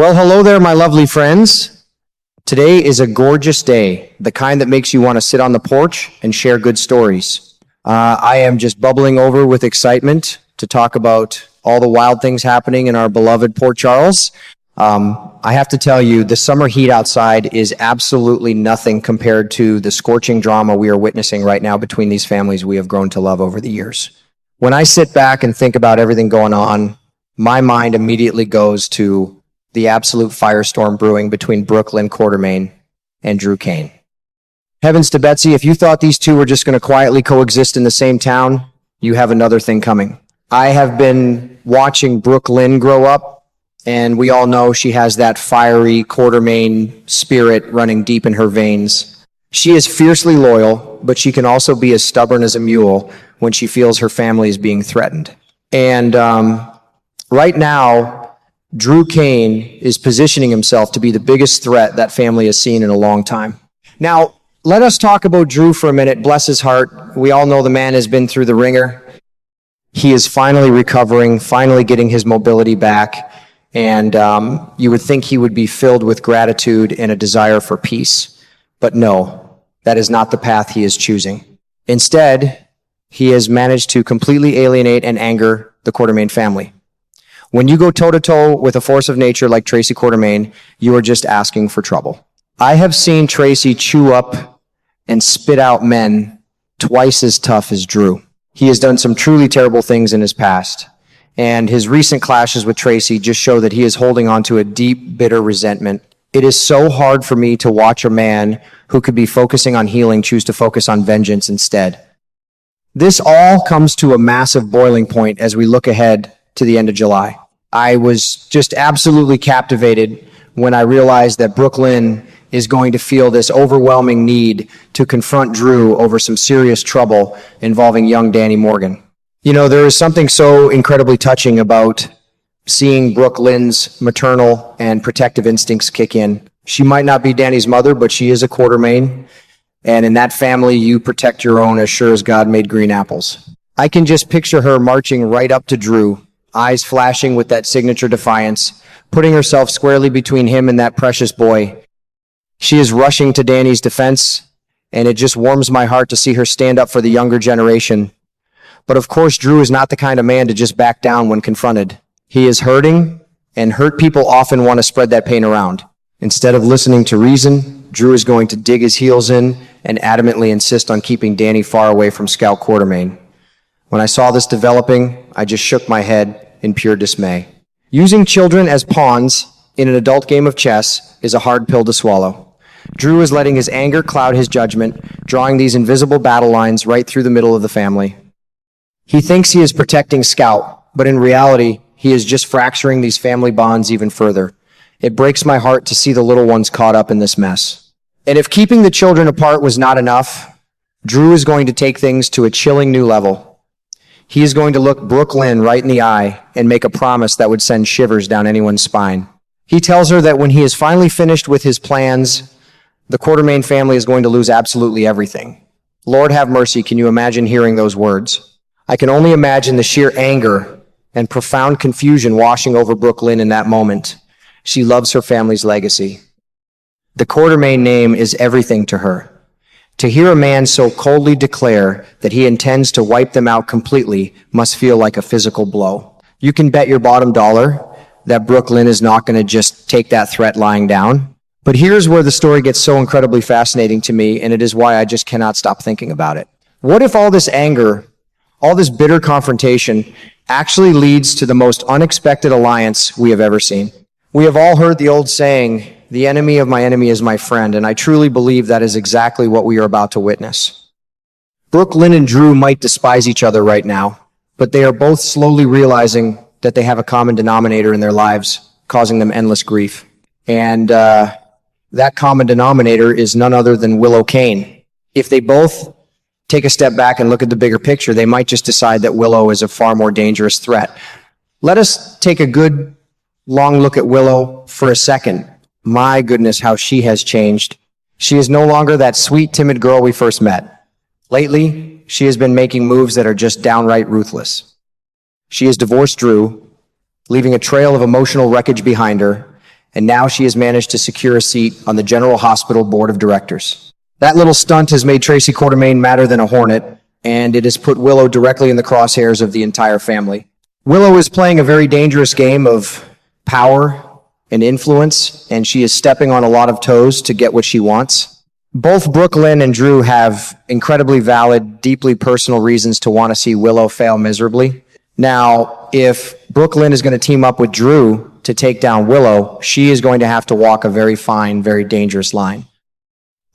Well, hello there, my lovely friends. Today is a gorgeous day, the kind that makes you want to sit on the porch and share good stories. I am just bubbling over with excitement to talk about all the wild things happening in our beloved Port Charles. I have to tell you, the summer heat outside is absolutely nothing compared to the scorching drama we are witnessing right now between these families we have grown to love over the years. When I sit back and think about everything going on, my mind immediately goes to the absolute firestorm brewing between Brook, Quartermaine, and Drew Cain. Heavens to Betsy, if you thought these two were just going to quietly coexist in the same town, you have another thing coming. I have been watching Brook grow up, and we all know she has that fiery Quartermaine spirit running deep in her veins. She is fiercely loyal, but she can also be as stubborn as a mule when she feels her family is being threatened. And right now, Drew Cain is positioning himself to be the biggest threat that family has seen in a long time. Now, let us talk about Drew for a minute. Bless his heart. We all know the man has been through the ringer. He is finally recovering, finally getting his mobility back, and you would think he would be filled with gratitude and a desire for peace. But no, that is not the path he is choosing. Instead, he has managed to completely alienate and anger the Quartermaine family. When you go toe-to-toe with a force of nature like Tracy Quartermaine, you are just asking for trouble. I have seen Tracy chew up and spit out men twice as tough as Drew. He has done some truly terrible things in his past, and his recent clashes with Tracy just show that he is holding on to a deep, bitter resentment. It is so hard for me to watch a man who could be focusing on healing choose to focus on vengeance instead. This all comes to a massive boiling point as we look ahead to the end of July. I was just absolutely captivated when I realized that Brook is going to feel this overwhelming need to confront Drew over some serious trouble involving young Danny Morgan. You know, there is something so incredibly touching about seeing Brook maternal and protective instincts kick in. She might not be Danny's mother, but she is a Quartermaine, and in that family, you protect your own as sure as God made green apples. I can just picture her marching right up to Drew, eyes flashing with that signature defiance, putting herself squarely between him and that precious boy. She is rushing to Danny's defense, and it just warms my heart to see her stand up for the younger generation. But of course, Drew is not the kind of man to just back down when confronted. He is hurting, and hurt people often want to spread that pain around. Instead of listening to reason, Drew is going to dig his heels in and adamantly insist on keeping Danny far away from Scout Quartermaine. When I saw this developing, I just shook my head in pure dismay. Using children as pawns in an adult game of chess is a hard pill to swallow. Drew is letting his anger cloud his judgment, drawing these invisible battle lines right through the middle of the family. He thinks he is protecting Scout, but in reality, he is just fracturing these family bonds even further. It breaks my heart to see the little ones caught up in this mess. And if keeping the children apart was not enough, Drew is going to take things to a chilling new level. He is going to look Brook right in the eye and make a promise that would send shivers down anyone's spine. He tells her that when he is finally finished with his plans, the Quartermaine family is going to lose absolutely everything. Lord have mercy, can you imagine hearing those words? I can only imagine the sheer anger and profound confusion washing over Brook in that moment. She loves her family's legacy. The Quartermaine name is everything to her. To hear a man so coldly declare that he intends to wipe them out completely must feel like a physical blow. You can bet your bottom dollar that Brook is not going to just take that threat lying down. But here's where the story gets so incredibly fascinating to me, and it is why I just cannot stop thinking about it. What if all this anger, all this bitter confrontation actually leads to the most unexpected alliance we have ever seen? We have all heard the old saying, "The enemy of my enemy is my friend," and I truly believe that is exactly what we are about to witness. Brook and Drew might despise each other right now, but they are both slowly realizing that they have a common denominator in their lives, causing them endless grief. And that common denominator is none other than Willow Cain. If they both take a step back and look at the bigger picture, they might just decide that Willow is a far more dangerous threat. Let us take a good long look at Willow for a second. My goodness, how she has changed. She is no longer that sweet, timid girl we first met. Lately, she has been making moves that are just downright ruthless. She has divorced Drew, leaving a trail of emotional wreckage behind her, and now she has managed to secure a seat on the General Hospital Board of Directors. That little stunt has made Tracy Quartermaine madder than a hornet, and it has put Willow directly in the crosshairs of the entire family. Willow is playing a very dangerous game of power and influence, and she is stepping on a lot of toes to get what she wants. Both Brook and Drew have incredibly valid, deeply personal reasons to want to see Willow fail miserably. Now, if Brook is going to team up with Drew to take down Willow, she is going to have to walk a very fine, very dangerous line.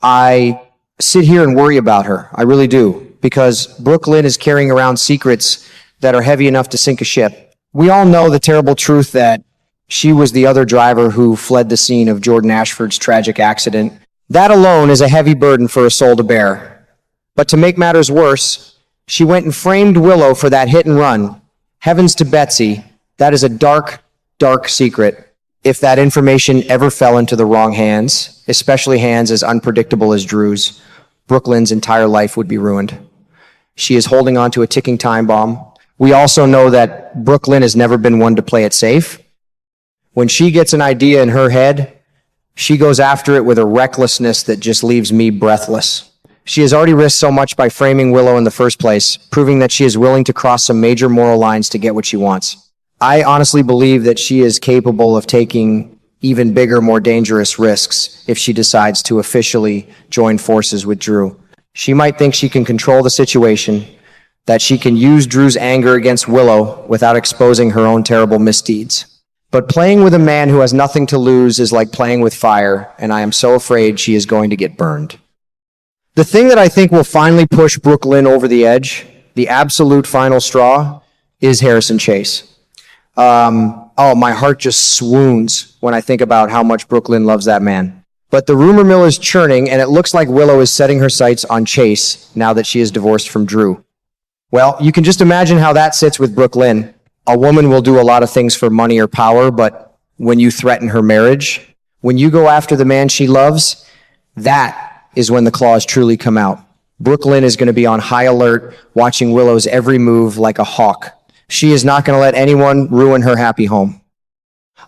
I sit here and worry about her. I really do, because Brook is carrying around secrets that are heavy enough to sink a ship. We all know the terrible truth that she was the other driver who fled the scene of Jordan Ashford's tragic accident. That alone is a heavy burden for a soul to bear. But to make matters worse, she went and framed Willow for that hit and run. Heavens to Betsy, that is a dark, dark secret. If that information ever fell into the wrong hands, especially hands as unpredictable as Drew's, Brook's entire life would be ruined. She is holding on to a ticking time bomb. We also know that Brook has never been one to play it safe. When she gets an idea in her head, she goes after it with a recklessness that just leaves me breathless. She has already risked so much by framing Willow in the first place, proving that she is willing to cross some major moral lines to get what she wants. I honestly believe that she is capable of taking even bigger, more dangerous risks if she decides to officially join forces with Drew. She might think she can control the situation, that she can use Drew's anger against Willow without exposing her own terrible misdeeds. But playing with a man who has nothing to lose is like playing with fire, and I am so afraid she is going to get burned. The thing that I think will finally push Brook over the edge, the absolute final straw, is Harrison Chase. My heart just swoons when I think about how much Brook loves that man. But the rumor mill is churning, and it looks like Willow is setting her sights on Chase now that she is divorced from Drew. Well, you can just imagine how that sits with Brook. A woman will do a lot of things for money or power, but when you threaten her marriage, when you go after the man she loves, that is when the claws truly come out. Brook is going to be on high alert, watching Willow's every move like a hawk. She is not going to let anyone ruin her happy home.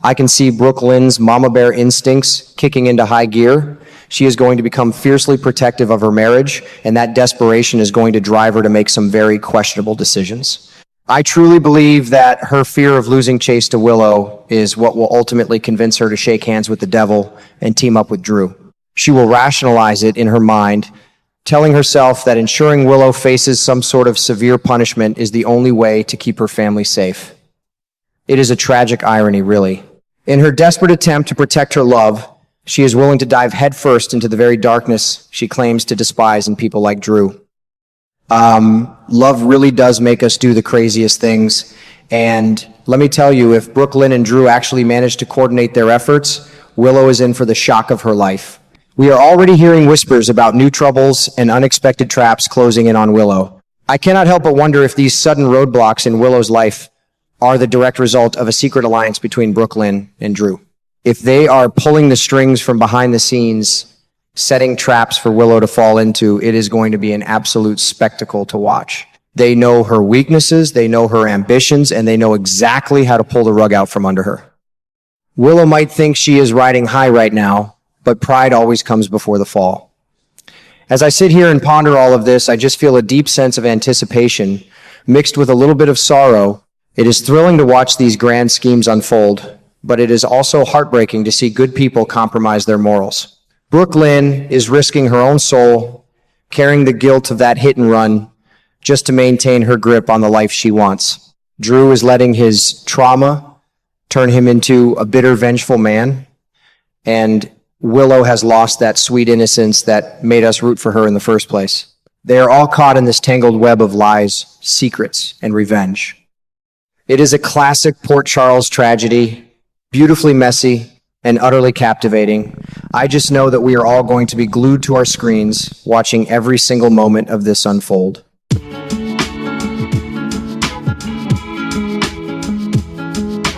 I can see Brook mama bear instincts kicking into high gear. She is going to become fiercely protective of her marriage, and that desperation is going to drive her to make some very questionable decisions. I truly believe that her fear of losing Chase to Willow is what will ultimately convince her to shake hands with the devil and team up with Drew. She will rationalize it in her mind, telling herself that ensuring Willow faces some sort of severe punishment is the only way to keep her family safe. It is a tragic irony, really. In her desperate attempt to protect her love, she is willing to dive headfirst into the very darkness she claims to despise in people like Drew. Love really does make us do the craziest things. And let me tell you, if Brook and Drew actually manage to coordinate their efforts, Willow is in for the shock of her life. We are already hearing whispers about new troubles and unexpected traps closing in on Willow. I cannot help but wonder if these sudden roadblocks in Willow's life are the direct result of a secret alliance between Brook and Drew. If they are pulling the strings from behind the scenes, setting traps for Willow to fall into, it is going to be an absolute spectacle to watch. They know her weaknesses, they know her ambitions, and they know exactly how to pull the rug out from under her. Willow might think she is riding high right now, but pride always comes before the fall. As I sit here and ponder all of this, I just feel a deep sense of anticipation mixed with a little bit of sorrow. It is thrilling to watch these grand schemes unfold, but it is also heartbreaking to see good people compromise their morals. Brook is risking her own soul, carrying the guilt of that hit and run, just to maintain her grip on the life she wants. Drew is letting his trauma turn him into a bitter, vengeful man, and Willow has lost that sweet innocence that made us root for her in the first place. They are all caught in this tangled web of lies, secrets, and revenge. It is a classic Port Charles tragedy, beautifully messy and utterly captivating. I just know that we are all going to be glued to our screens, watching every single moment of this unfold.